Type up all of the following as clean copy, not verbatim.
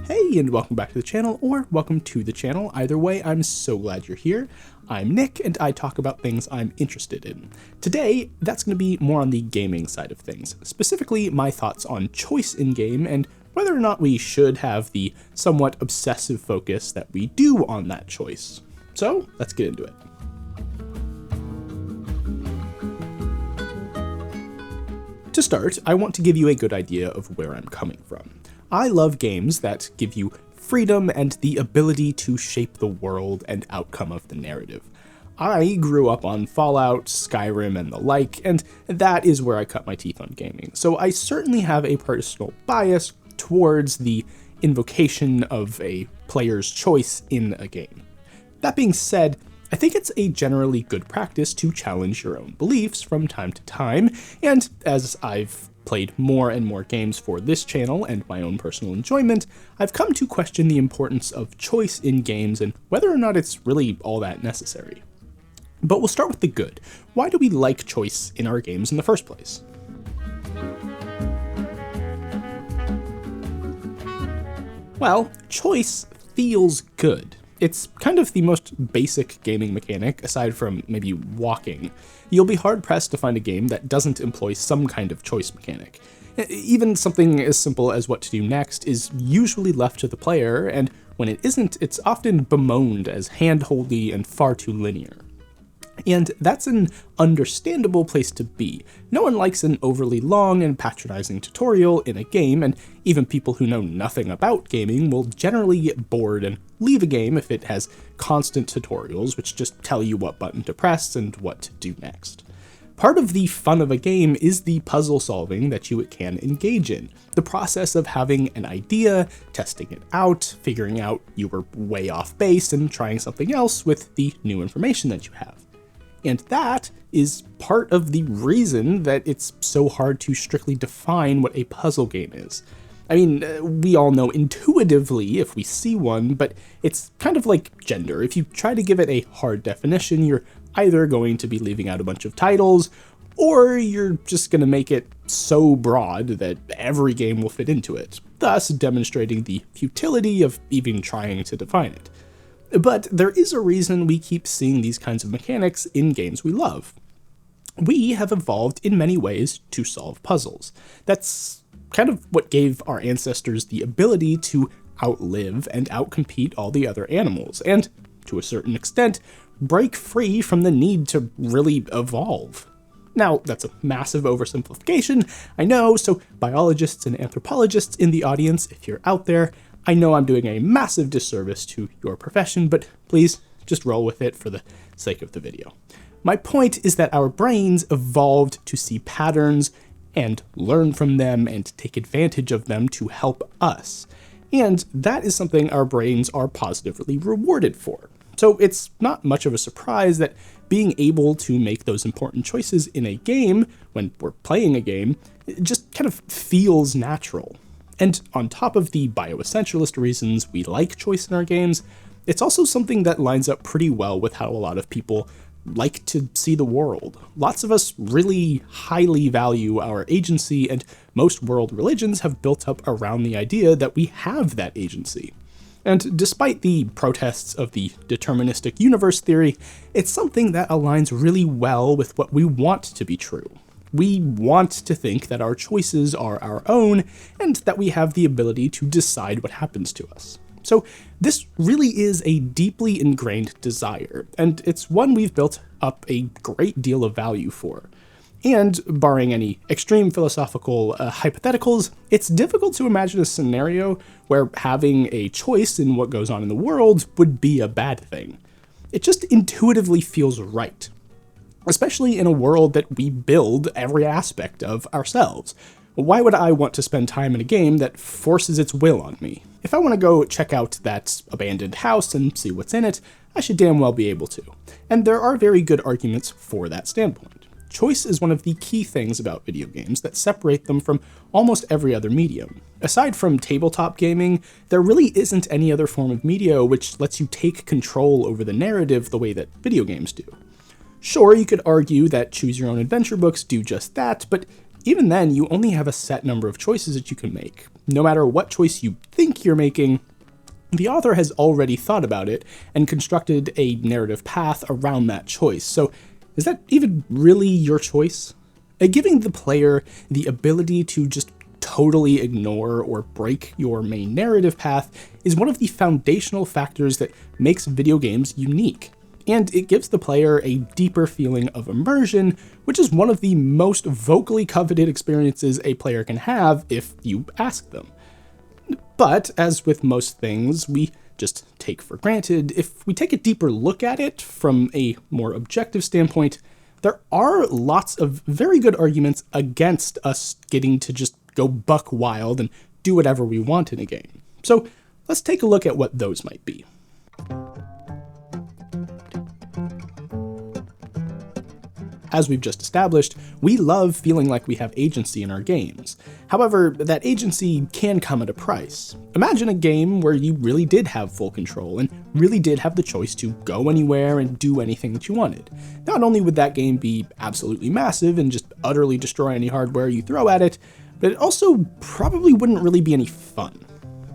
Hey, and welcome back to the channel, or welcome to the channel. Either way, I'm so glad you're here. I'm Nick, and I talk about things I'm interested in. Today, that's going to be more on the gaming side of things, specifically my thoughts on choice in-game and whether or not we should have the somewhat obsessive focus that we do on that choice. So, let's get into it. To start, I want to give you a good idea of where I'm coming from. I love games that give you freedom and the ability to shape the world and outcome of the narrative. I grew up on Fallout, Skyrim, and the like, and that is where I cut my teeth on gaming, so I certainly have a personal bias towards the invocation of a player's choice in a game. That being said, I think it's a generally good practice to challenge your own beliefs from time to time, and as I've played more and more games for this channel and my own personal enjoyment, I've come to question the importance of choice in games and whether or not it's really all that necessary. But we'll start with the good. Why do we like choice in our games in the first place? Well, choice feels good. It's kind of the most basic gaming mechanic, aside from maybe walking. You'll be hard-pressed to find a game that doesn't employ some kind of choice mechanic. Even something as simple as what to do next is usually left to the player, and when it isn't, it's often bemoaned as hand-holdy and far too linear. And that's an understandable place to be. No one likes an overly long and patronizing tutorial in a game, and even people who know nothing about gaming will generally get bored and leave a game if it has constant tutorials which just tell you what button to press and what to do next. Part of the fun of a game is the puzzle solving that you can engage in. The process of having an idea, testing it out, figuring out you were way off base, and trying something else with the new information that you have. And that is part of the reason that it's so hard to strictly define what a puzzle game is. I mean, we all know intuitively if we see one, but it's kind of like gender. If you try to give it a hard definition, you're either going to be leaving out a bunch of titles, or you're just going to make it so broad that every game will fit into it, thus demonstrating the futility of even trying to define it. But there is a reason we keep seeing these kinds of mechanics in games we love. We have evolved in many ways to solve puzzles. That's kind of what gave our ancestors the ability to outlive and outcompete all the other animals, and, to a certain extent, break free from the need to really evolve. Now, that's a massive oversimplification, I know, so biologists and anthropologists in the audience, if you're out there, I know I'm doing a massive disservice to your profession, but please just roll with it for the sake of the video. My point is that our brains evolved to see patterns and learn from them and take advantage of them to help us. And that is something our brains are positively rewarded for. So it's not much of a surprise that being able to make those important choices in a game, when we're playing a game, it just kind of feels natural. And on top of the bioessentialist reasons we like choice in our games, it's also something that lines up pretty well with how a lot of people like to see the world. Lots of us really highly value our agency, and most world religions have built up around the idea that we have that agency. And despite the protests of the deterministic universe theory, it's something that aligns really well with what we want to be true. We want to think that our choices are our own, and that we have the ability to decide what happens to us. So this really is a deeply ingrained desire, and it's one we've built up a great deal of value for. And barring any extreme philosophical hypotheticals, it's difficult to imagine a scenario where having a choice in what goes on in the world would be a bad thing. It just intuitively feels right. Especially in a world that we build every aspect of ourselves. Why would I want to spend time in a game that forces its will on me? If I want to go check out that abandoned house and see what's in it, I should damn well be able to. And there are very good arguments for that standpoint. Choice is one of the key things about video games that separate them from almost every other medium. Aside from tabletop gaming, there really isn't any other form of media which lets you take control over the narrative the way that video games do. Sure, you could argue that choose-your-own-adventure books do just that, but even then, you only have a set number of choices that you can make. No matter what choice you think you're making, the author has already thought about it and constructed a narrative path around that choice. So is that even really your choice? Giving the player the ability to just totally ignore or break your main narrative path is one of the foundational factors that makes video games unique. And it gives the player a deeper feeling of immersion, which is one of the most vocally coveted experiences a player can have if you ask them. But, as with most things we just take for granted, if we take a deeper look at it from a more objective standpoint, there are lots of very good arguments against us getting to just go buck wild and do whatever we want in a game. So let's take a look at what those might be. As we've just established, we love feeling like we have agency in our games. However, that agency can come at a price. Imagine a game where you really did have full control and really did have the choice to go anywhere and do anything that you wanted. Not only would that game be absolutely massive and just utterly destroy any hardware you throw at it, but it also probably wouldn't really be any fun.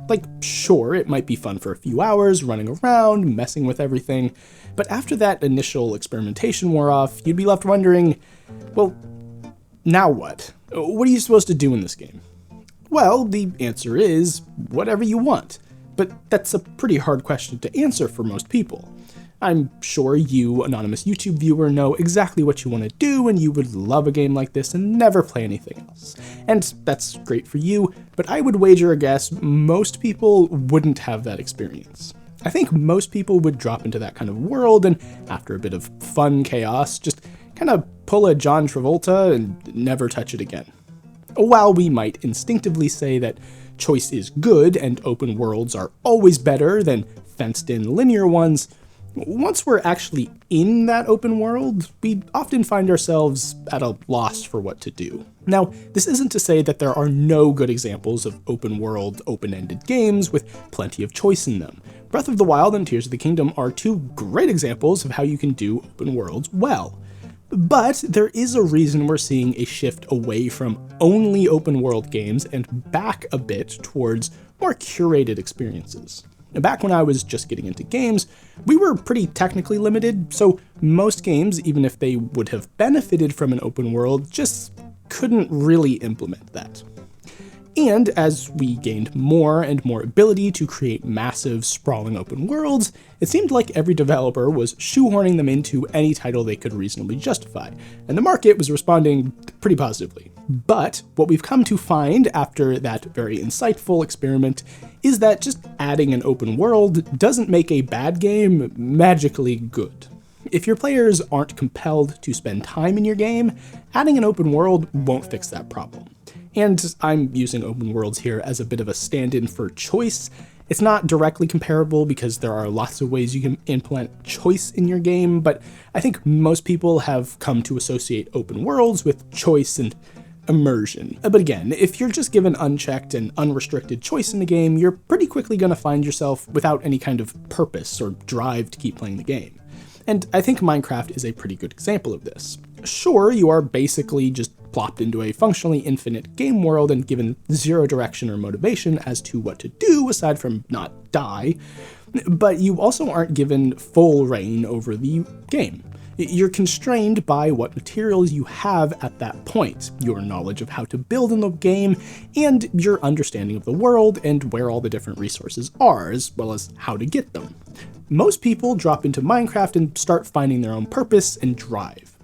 Like, sure, it might be fun for a few hours, running around, messing with everything, but after that initial experimentation wore off, you'd be left wondering, well, now what? What are you supposed to do in this game? Well, the answer is, whatever you want. But that's a pretty hard question to answer for most people. I'm sure you, anonymous YouTube viewer, know exactly what you want to do, and you would love a game like this and never play anything else. And that's great for you, but I would wager a guess most people wouldn't have that experience. I think most people would drop into that kind of world and, after a bit of fun chaos, just kind of pull a John Travolta and never touch it again. While we might instinctively say that choice is good and open worlds are always better than fenced-in linear ones, once we're actually in that open world, we often find ourselves at a loss for what to do. Now, this isn't to say that there are no good examples of open world, open-ended games with plenty of choice in them. Breath of the Wild and Tears of the Kingdom are two great examples of how you can do open worlds well. But there is a reason we're seeing a shift away from only open world games and back a bit towards more curated experiences. Back when I was just getting into games, we were pretty technically limited, so most games, even if they would have benefited from an open world, just couldn't really implement that. And as we gained more and more ability to create massive, sprawling open worlds, it seemed like every developer was shoehorning them into any title they could reasonably justify, and the market was responding pretty positively. But what we've come to find after that very insightful experiment is that just adding an open world doesn't make a bad game magically good. If your players aren't compelled to spend time in your game, adding an open world won't fix that problem. And I'm using open worlds here as a bit of a stand-in for choice. It's not directly comparable because there are lots of ways you can implement choice in your game, but I think most people have come to associate open worlds with choice and immersion. But again, if you're just given unchecked and unrestricted choice in the game, you're pretty quickly going to find yourself without any kind of purpose or drive to keep playing the game. And I think Minecraft is a pretty good example of this. Sure, you are basically just plopped into a functionally infinite game world and given zero direction or motivation as to what to do aside from not die, but you also aren't given full reign over the game. You're constrained by what materials you have at that point, your knowledge of how to build in the game, and your understanding of the world and where all the different resources are, as well as how to get them. Most people drop into Minecraft and start finding their own purpose and drive.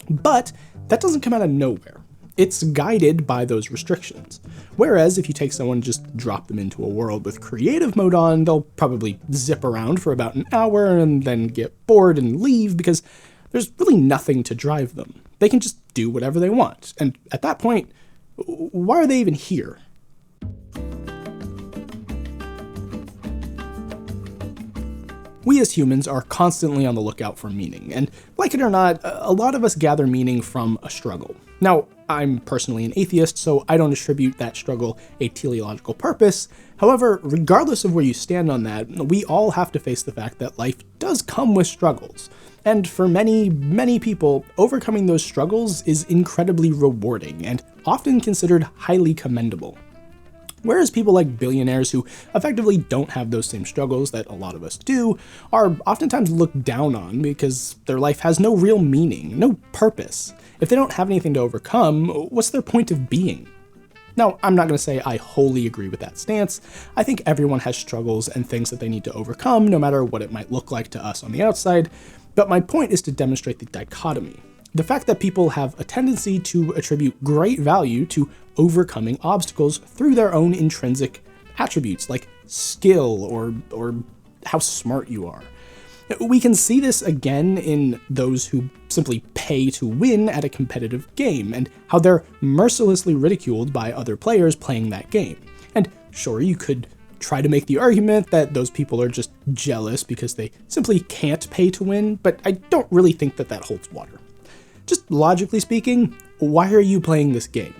But that doesn't come out of nowhere. It's guided by those restrictions. Whereas if you take someone and just drop them into a world with creative mode on, they'll probably zip around for about an hour and then get bored and leave because there's really nothing to drive them. They can just do whatever they want. And at that point, why are they even here? We as humans are constantly on the lookout for meaning, and like it or not, a lot of us gather meaning from a struggle. Now, I'm personally an atheist, so I don't attribute that struggle a teleological purpose. However, regardless of where you stand on that, we all have to face the fact that life does come with struggles. And for many, many people, overcoming those struggles is incredibly rewarding and often considered highly commendable. Whereas people like billionaires who effectively don't have those same struggles that a lot of us do are oftentimes looked down on because their life has no real meaning, no purpose. If they don't have anything to overcome, what's their point of being? Now, I'm not going to say I wholly agree with that stance. I think everyone has struggles and things that they need to overcome, no matter what it might look like to us on the outside, but my point is to demonstrate the dichotomy. The fact that people have a tendency to attribute great value to overcoming obstacles through their own intrinsic attributes, like skill or how smart you are. We can see this again in those who simply pay to win at a competitive game, and how they're mercilessly ridiculed by other players playing that game. And sure, you could try to make the argument that those people are just jealous because they simply can't pay to win, but I don't really think that that holds water. Just logically speaking, why are you playing this game?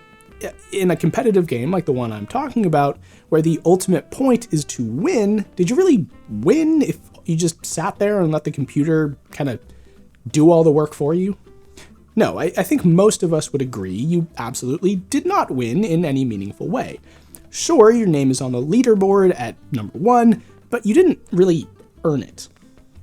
In a competitive game like the one I'm talking about, where the ultimate point is to win, did you really win if you just sat there and let the computer kind of do all the work for you? No, I think most of us would agree you absolutely did not win in any meaningful way. Sure, your name is on the leaderboard at number 1, but you didn't really earn it.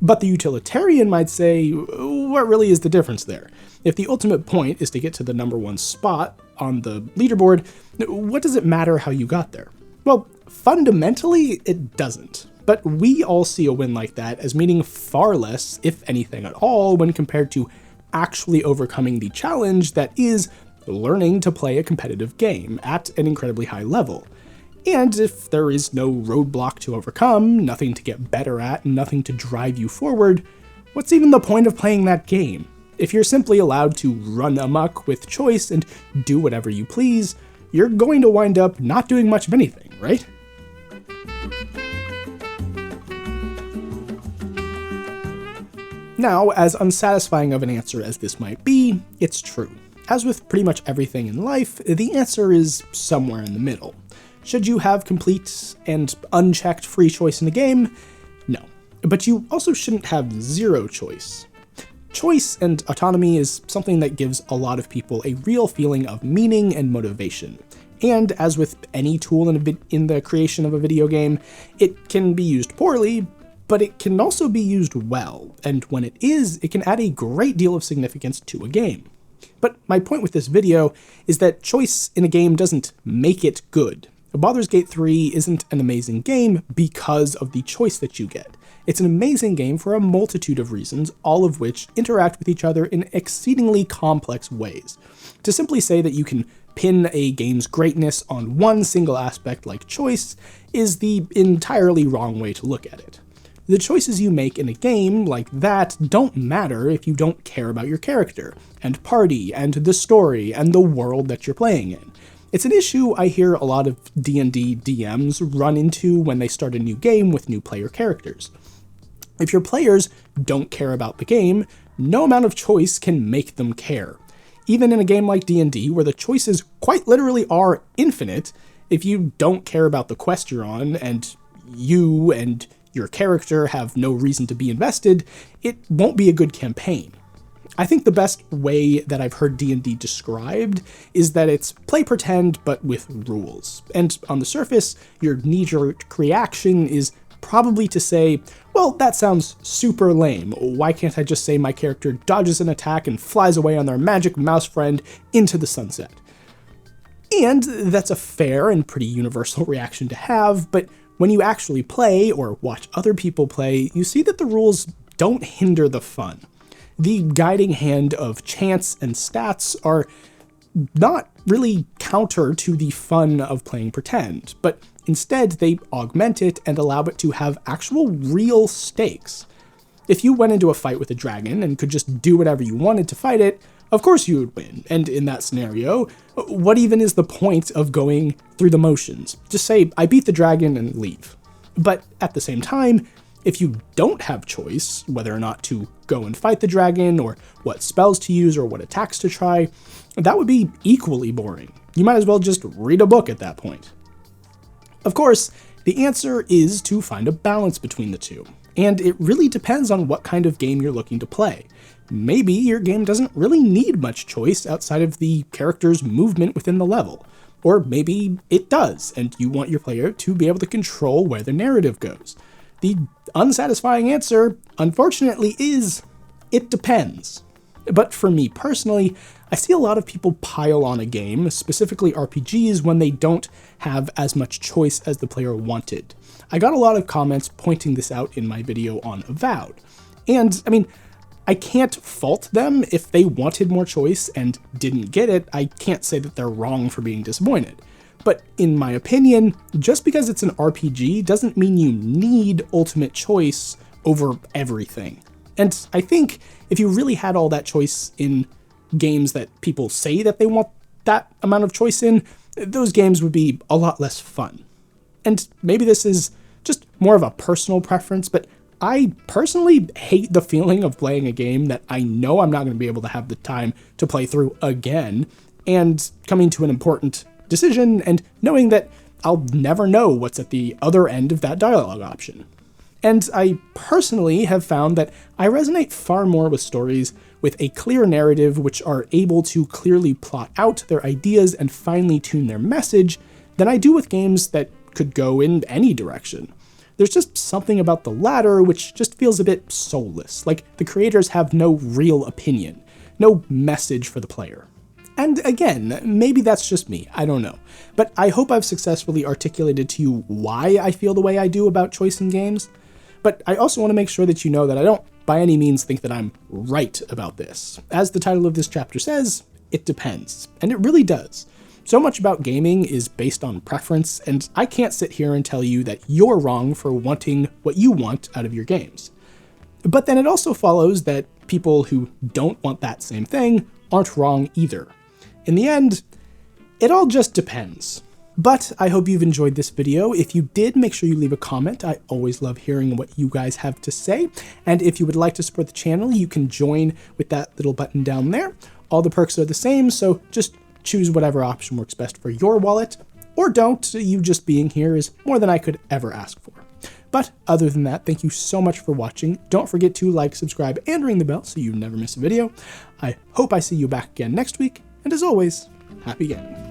But the utilitarian might say, what really is the difference there? If the ultimate point is to get to the number 1 spot on the leaderboard, what does it matter how you got there? Well, fundamentally, it doesn't. But we all see a win like that as meaning far less, if anything at all, when compared to actually overcoming the challenge that is learning to play a competitive game at an incredibly high level. And if there is no roadblock to overcome, nothing to get better at, nothing to drive you forward, what's even the point of playing that game? If you're simply allowed to run amok with choice and do whatever you please, you're going to wind up not doing much of anything, right? Now, as unsatisfying of an answer as this might be, it's true. As with pretty much everything in life, the answer is somewhere in the middle. Should you have complete and unchecked free choice in a game? No. But you also shouldn't have zero choice. Choice and autonomy is something that gives a lot of people a real feeling of meaning and motivation. And as with any tool in the creation of a video game, it can be used poorly, but it can also be used well, and when it is, it can add a great deal of significance to a game. But my point with this video is that choice in a game doesn't make it good. Baldur's Gate 3 isn't an amazing game because of the choice that you get. It's an amazing game for a multitude of reasons, all of which interact with each other in exceedingly complex ways. To simply say that you can pin a game's greatness on one single aspect like choice is the entirely wrong way to look at it. The choices you make in a game like that don't matter if you don't care about your character, and party, and the story, and the world that you're playing in. It's an issue I hear a lot of D&D DMs run into when they start a new game with new player characters. If your players don't care about the game, no amount of choice can make them care. Even in a game like D&D, where the choices quite literally are infinite, if you don't care about the quest you're on, and you and your character have no reason to be invested, it won't be a good campaign. I think the best way that I've heard D&D described is that it's play pretend but with rules. And on the surface, your knee-jerk reaction is probably to say, well, that sounds super lame. Why can't I just say my character dodges an attack and flies away on their magic mouse friend into the sunset? And that's a fair and pretty universal reaction to have, but when you actually play or watch other people play, you see that the rules don't hinder the fun. The guiding hand of chance and stats are not really counter to the fun of playing pretend, but instead they augment it and allow it to have actual real stakes. If you went into a fight with a dragon and could just do whatever you wanted to fight it, of course you would win, and in that scenario, what even is the point of going through the motions? Just say, I beat the dragon and leave. But at the same time, if you don't have choice, whether or not to go and fight the dragon, or what spells to use, or what attacks to try, that would be equally boring. You might as well just read a book at that point. Of course, the answer is to find a balance between the two, and it really depends on what kind of game you're looking to play. Maybe your game doesn't really need much choice outside of the character's movement within the level. Or maybe it does, and you want your player to be able to control where the narrative goes. The unsatisfying answer, unfortunately, is it depends. But for me personally, I see a lot of people pile on a game, specifically RPGs, when they don't have as much choice as the player wanted. I got a lot of comments pointing this out in my video on Avowed. And, I mean, I can't fault them if they wanted more choice and didn't get it. I can't say that they're wrong for being disappointed. But in my opinion, just because it's an RPG doesn't mean you need ultimate choice over everything. And I think if you really had all that choice in games that people say that they want that amount of choice in, those games would be a lot less fun. And maybe this is just more of a personal preference, but I personally hate the feeling of playing a game that I know I'm not going to be able to have the time to play through again, and coming to an important decision and knowing that I'll never know what's at the other end of that dialogue option. And I personally have found that I resonate far more with stories with a clear narrative which are able to clearly plot out their ideas and finely tune their message than I do with games that could go in any direction. There's just something about the latter which just feels a bit soulless, like the creators have no real opinion, no message for the player. And again, maybe that's just me, I don't know. But I hope I've successfully articulated to you why I feel the way I do about choice in games. But I also want to make sure that you know that I don't by any means think that I'm right about this. As the title of this chapter says, it depends. And it really does. So much about gaming is based on preference, and I can't sit here and tell you that you're wrong for wanting what you want out of your games. But then it also follows that people who don't want that same thing aren't wrong either. In the end, it all just depends. But I hope you've enjoyed this video. If you did, make sure you leave a comment. I always love hearing what you guys have to say. And if you would like to support the channel, you can join with that little button down there. All the perks are the same, so just choose whatever option works best for your wallet, or don't. You just being here is more than I could ever ask for. But other than that, thank you so much for watching. Don't forget to like, subscribe, and ring the bell so you never miss a video. I hope I see you back again next week, and as always, happy gaming.